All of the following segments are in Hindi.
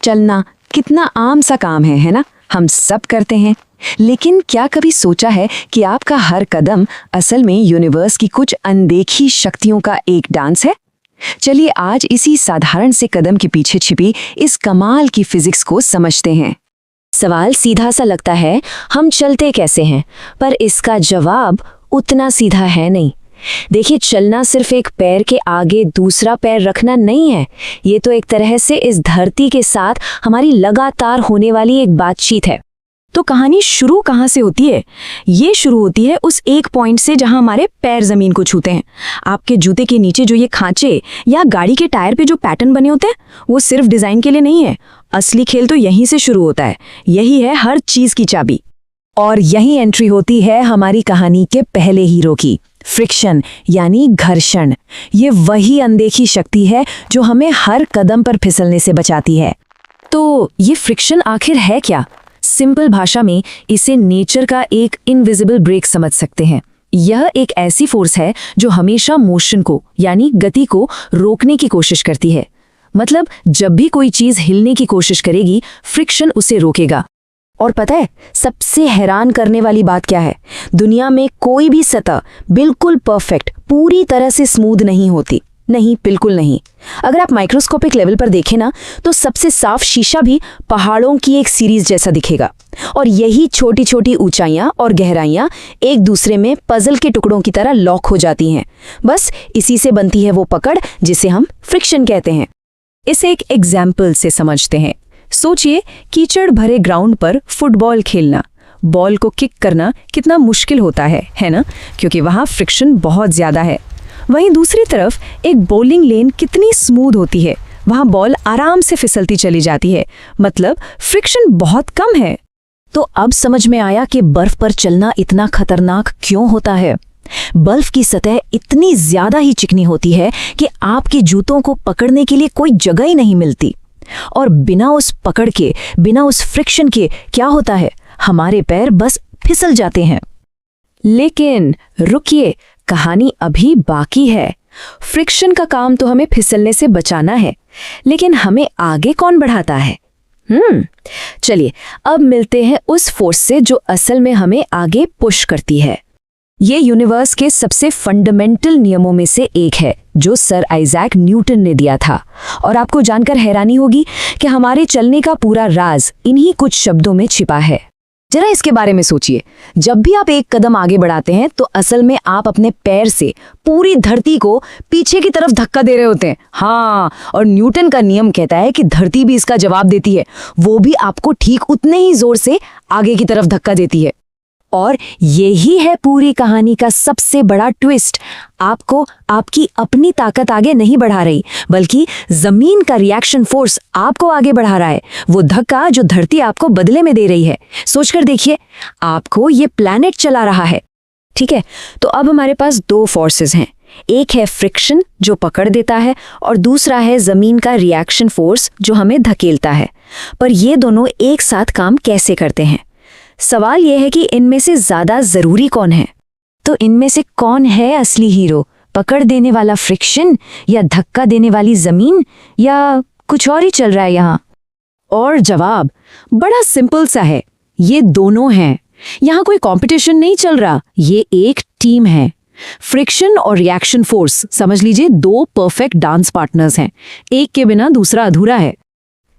चलना कितना आम सा काम है ना? हम सब करते हैं। लेकिन क्या कभी सोचा है कि आपका हर कदम असल में यूनिवर्स की कुछ अनदेखी शक्तियों का एक डांस है? चलिए आज इसी साधारण से कदम के पीछे छिपी इस कमाल की फिजिक्स को समझते हैं। सवाल सीधा सा लगता है, हम चलते कैसे हैं? पर इसका जवाब उतना सीधा है नहीं। देखिए, चलना सिर्फ एक पैर के आगे दूसरा पैर रखना नहीं है। ये तो एक तरह से इस धरती के साथ हमारी लगातार होने वाली एक बातचीत है। तो कहानी शुरू कहाँ से होती है? ये शुरू होती है उस एक पॉइंट से जहाँ हमारे पैर जमीन को छूते हैं। आपके जूते के नीचे जो ये खांचे या गाड़ी के टायर पे जो पैटर्न बने होते हैं, वो सिर्फ डिजाइन के लिए नहीं है। असली खेल तो यहीं से शुरू होता है। यही है हर चीज की चाबी। और यही एंट्री होती है हमारी कहानी के पहले हीरो की, फ्रिक्शन यानी घर्षण। ये वही अनदेखी शक्ति है जो हमें हर कदम पर फिसलने से बचाती है। तो ये फ्रिक्शन आखिर है क्या? सिंपल भाषा में इसे नेचर का एक इनविजिबल ब्रेक समझ सकते हैं। यह एक ऐसी फोर्स है जो हमेशा मोशन को यानी गति को रोकने की कोशिश करती है। मतलब जब भी कोई चीज हिलने की कोशिश करेगी, फ्रिक्शन उसे रोकेगा। और पता है सबसे हैरान करने वाली बात क्या है? दुनिया में कोई भी सतह बिल्कुल परफेक्ट, पूरी तरह से स्मूथ नहीं होती। नहीं, बिल्कुल नहीं। अगर आप माइक्रोस्कोपिक लेवल पर देखें ना, तो सबसे साफ शीशा भी पहाड़ों की एक सीरीज जैसा दिखेगा। और यही छोटी छोटी ऊंचाइयां और गहराइयां एक दूसरे में पजल के टुकड़ों की तरह लॉक हो जाती हैं। बस इसी से बनती है वो पकड़ जिसे हम फ्रिक्शन कहते हैं। इसे एक एग्जाम्पल से समझते हैं। सोचिए, कीचड़ भरे ग्राउंड पर फुटबॉल खेलना। बॉल को किक करना कितना मुश्किल होता है ना? क्योंकि वहां फ्रिक्शन बहुत ज्यादा है। वहीं दूसरी तरफ एक बॉलिंग लेन कितनी स्मूथ होती है, वहां बॉल आराम से फिसलती चली जाती है। मतलब फ्रिक्शन बहुत कम है। तो अब समझ में आया कि बर्फ पर चलना इतना खतरनाक क्यों होता है। बर्फ की सतह इतनी ज्यादा ही चिकनी होती है कि आपके जूतों को पकड़ने के लिए कोई जगह ही नहीं मिलती। और बिना उस पकड़ के, बिना उस फ्रिक्शन के क्या होता है? हमारे पैर बस फिसल जाते हैं। लेकिन रुकिए, कहानी अभी बाकी है। फ्रिक्शन का काम तो हमें फिसलने से बचाना है, लेकिन हमें आगे कौन बढ़ाता है? चलिए अब मिलते हैं उस फोर्स से जो असल में हमें आगे पुश करती है। ये यूनिवर्स के सबसे फंडामेंटल नियमों में से एक है जो सर आइजैक न्यूटन ने दिया था। और आपको जानकर हैरानी होगी कि हमारे चलने का पूरा राज इन्हीं कुछ शब्दों में छिपा है। जरा इसके बारे में सोचिए। जब भी आप एक कदम आगे बढ़ाते हैं तो असल में आप अपने पैर से पूरी धरती को पीछे की तरफ धक्का दे रहे होते हैं। हाँ, और न्यूटन का नियम कहता है कि धरती भी इसका जवाब देती है। वो भी आपको ठीक उतने ही जोर से आगे की तरफ धक्का देती है। और यही है पूरी कहानी का सबसे बड़ा ट्विस्ट। आपको आपकी अपनी ताकत आगे नहीं बढ़ा रही, बल्कि जमीन का रिएक्शन फोर्स आपको आगे बढ़ा रहा है। वो धक्का जो धरती आपको बदले में दे रही है। सोचकर देखिए, आपको ये प्लैनेट चला रहा है। ठीक है, तो अब हमारे पास दो फोर्सेस हैं। एक है फ्रिक्शन जो पकड़ देता है, और दूसरा है जमीन का रिएक्शन फोर्स जो हमें धकेलता है। पर ये दोनों एक साथ काम कैसे करते हैं? सवाल यह है कि इनमें से ज्यादा जरूरी कौन है? तो इनमें से कौन है असली हीरो? पकड़ देने वाला फ्रिक्शन या धक्का देने वाली जमीन, या कुछ और ही चल रहा है यहाँ? और जवाब बड़ा सिंपल सा है, ये दोनों हैं। यहाँ कोई कंपटीशन नहीं चल रहा, ये एक टीम है। फ्रिक्शन और रिएक्शन फोर्स समझ लीजिए दो परफेक्ट डांस पार्टनर्स हैं। एक के बिना दूसरा अधूरा है।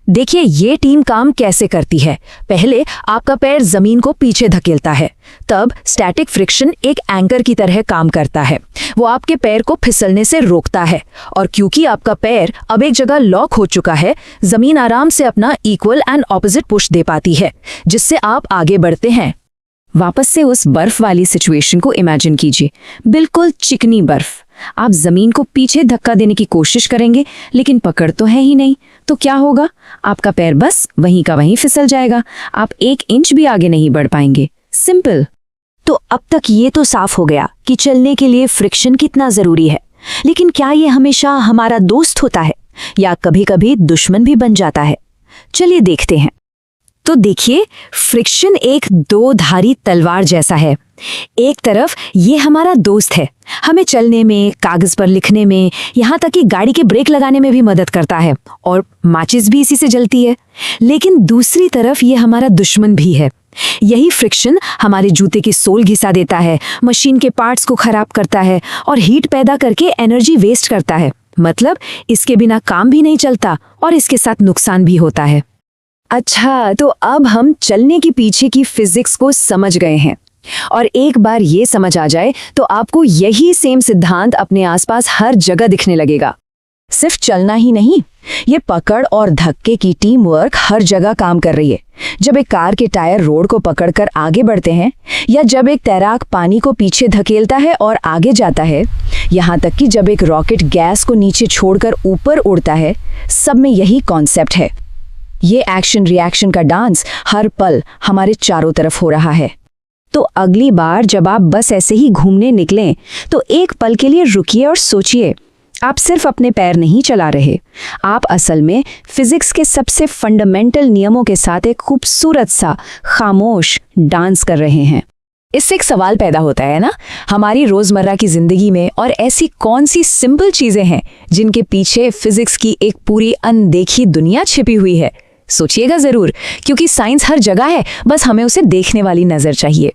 देखिए ये टीम काम कैसे करती है। पहले आपका पैर जमीन को पीछे धकेलता है, तब स्टैटिक फ्रिक्शन एक एंकर की तरह काम करता है। वो आपके पैर को फिसलने से रोकता है, और क्योंकि आपका पैर अब एक जगह लॉक हो चुका है, जमीन आराम से अपना इक्वल एंड ऑपोजिट पुश दे पाती है, जिससे आप आगे बढ़ते हैं। वापस से उस बर्फ वाली सिचुएशन को इमेजिन कीजिए। बिल्कुल चिकनी बर्फ। आप जमीन को पीछे धक्का देने की कोशिश करेंगे, लेकिन पकड़ तो है ही नहीं। तो क्या होगा? आपका पैर बस वहीं का वहीं फिसल जाएगा। आप 1 इंच भी आगे नहीं बढ़ पाएंगे। सिंपल। तो अब तक ये तो साफ हो गया कि चलने के लिए फ्रिक्शन कितना जरूरी है। लेकिन क्या ये हमेशा हमारा दोस्त होता है, या कभी कभी दुश्मन भी बन जाता है? चलिए देखते हैं। तो देखिए, फ्रिक्शन एक दो धारी तलवार जैसा है। एक तरफ ये हमारा दोस्त है, हमें चलने में, कागज पर लिखने में, यहाँ तक कि गाड़ी के ब्रेक लगाने में भी मदद करता है, और माचिस भी इसी से जलती है। लेकिन दूसरी तरफ ये हमारा दुश्मन भी है। यही फ्रिक्शन हमारे जूते की सोल घिसा देता है, मशीन के पार्ट्स को खराब करता है और हीट पैदा करके एनर्जी वेस्ट करता है। मतलब इसके बिना काम भी नहीं चलता और इसके साथ नुकसान भी होता है। अच्छा, तो अब हम चलने के पीछे की फिजिक्स को समझ गए हैं, और एक बार ये समझ आ जाए तो आपको यही सेम सिद्धांत अपने आसपास हर जगह दिखने लगेगा। सिर्फ चलना ही नहीं, ये पकड़ और धक्के की टीम वर्क हर जगह काम कर रही है। जब एक कार के टायर रोड को पकड़कर आगे बढ़ते हैं, या जब एक तैराक पानी को पीछे धकेलता है और आगे जाता है, यहाँ तक कि जब एक रॉकेट गैस को नीचे छोड़कर ऊपर उड़ता है, सब में यही कॉन्सेप्ट है। ये एक्शन रिएक्शन का डांस हर पल हमारे चारों तरफ हो रहा है। तो अगली बार जब आप बस ऐसे ही घूमने निकलें, तो एक पल के लिए रुकिए और सोचिए, आप सिर्फ अपने पैर नहीं चला रहे, आप असल में फिजिक्स के सबसे फंडामेंटल नियमों के साथ एक खूबसूरत सा खामोश डांस कर रहे हैं। इससे एक सवाल पैदा होता है ना, हमारी रोजमर्रा की जिंदगी में और ऐसी कौन सी सिंपल चीजें हैं जिनके पीछे फिजिक्स की एक पूरी अनदेखी दुनिया छिपी हुई है? सोचिएगा जरूर, क्योंकि साइंस हर जगह है, बस हमें उसे देखने वाली नजर चाहिए।